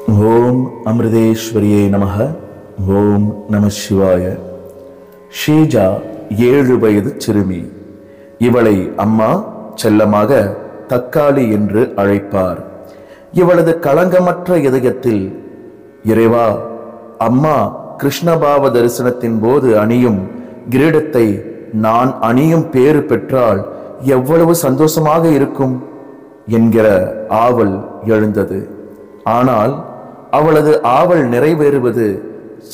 ஓம் அமிர்தேஸ்வரியே நமக. ஓம் நம சிவாய. ஷீஜா 7 வயது சிறுமி. இவளை அம்மா செல்லமாக தக்காளி என்று அழைப்பார். இவளது களங்கமற்ற இதயத்தில், இறைவா, அம்மா கிருஷ்ணபாவ தரிசனத்தின் போது அணியும் கிரீடத்தை நான் அணியும் பேறு பெற்றால் எவ்வளவு சந்தோஷமாக இருக்கும் என்கிற ஆவல் எழுந்தது. ஆனால் அவளது ஆவல் நிறைவேறுவது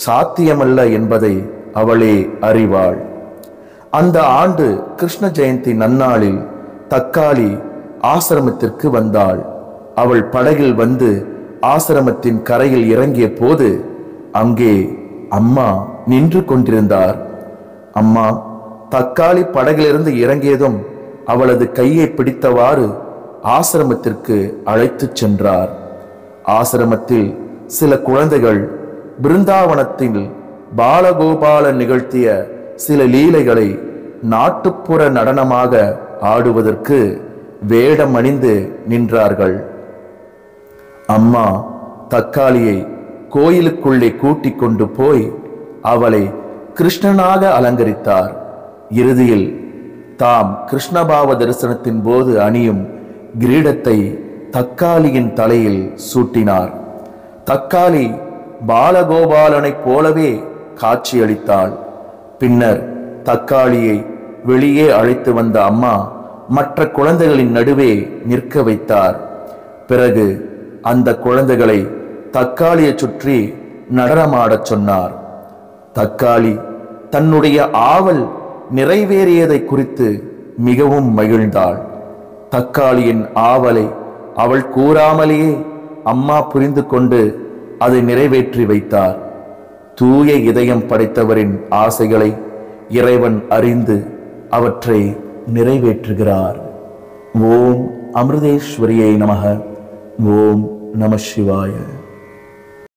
சாத்தியமல்ல என்பதை அவளே அறிவாள். அந்த ஆண்டு கிருஷ்ண ஜெயந்தி நன்னாளில் தக்காளி ஆசிரமத்திற்கு வந்தாள். அவள் படகில் வந்து ஆசிரமத்தின் கரையில் இறங்கிய போது அங்கே அம்மா நின்று கொண்டிருந்தார். அம்மா தக்காளி படகிலிருந்து இறங்கியதும் அவளது கையை பிடித்தவாறு ஆசிரமத்திற்கு அழைத்துச் சென்றார். ஆசிரமத்தில் சில குழந்தைகள் பிருந்தாவனத்தில் பாலகோபாலன் நிகழ்த்திய சில லீலைகளை நாட்டுப்புற நடனமாக ஆடுவதற்கு வேடம் அணிந்து நின்றார்கள். அம்மா தக்காளியை கோயிலுக்குள்ளே கூட்டிக் கொண்டு போய் அவளை கிருஷ்ணனாக அலங்கரித்தார். இறுதியில் தாம் கிருஷ்ணபாவ தரிசனத்தின் போது அணியும் கிரீடத்தை தக்காளியின் தலையில் சூட்டினார். தக்காளி பாலகோபாலனைப் போலவே காட்சியளித்தாள். பின்னர் தக்காளியை வெளியே அழைத்து வந்த அம்மா மற்ற குழந்தைகளின் நடுவே நிற்க வைத்தார். பிறகு அந்த குழந்தைகளை தக்காளியை சுற்றி நடனமாடச் சொன்னார். தக்காளி தன்னுடைய ஆவல் நிறைவேறியதை குறித்து மிகவும் மகிழ்ந்தாள். தக்காளியின் ஆவலை அவள் கூறாமலேயே அம்மா புரிந்து கொண்டு அதை நிறைவேற்றி வைத்தார். தூய இதயம் படைத்தவரின் ஆசைகளை இறைவன் அறிந்து அவற்றை நிறைவேற்றுகிறார். ஓம் அமிர்தேஸ்வரியை நமக. ஓம் நம சிவாய.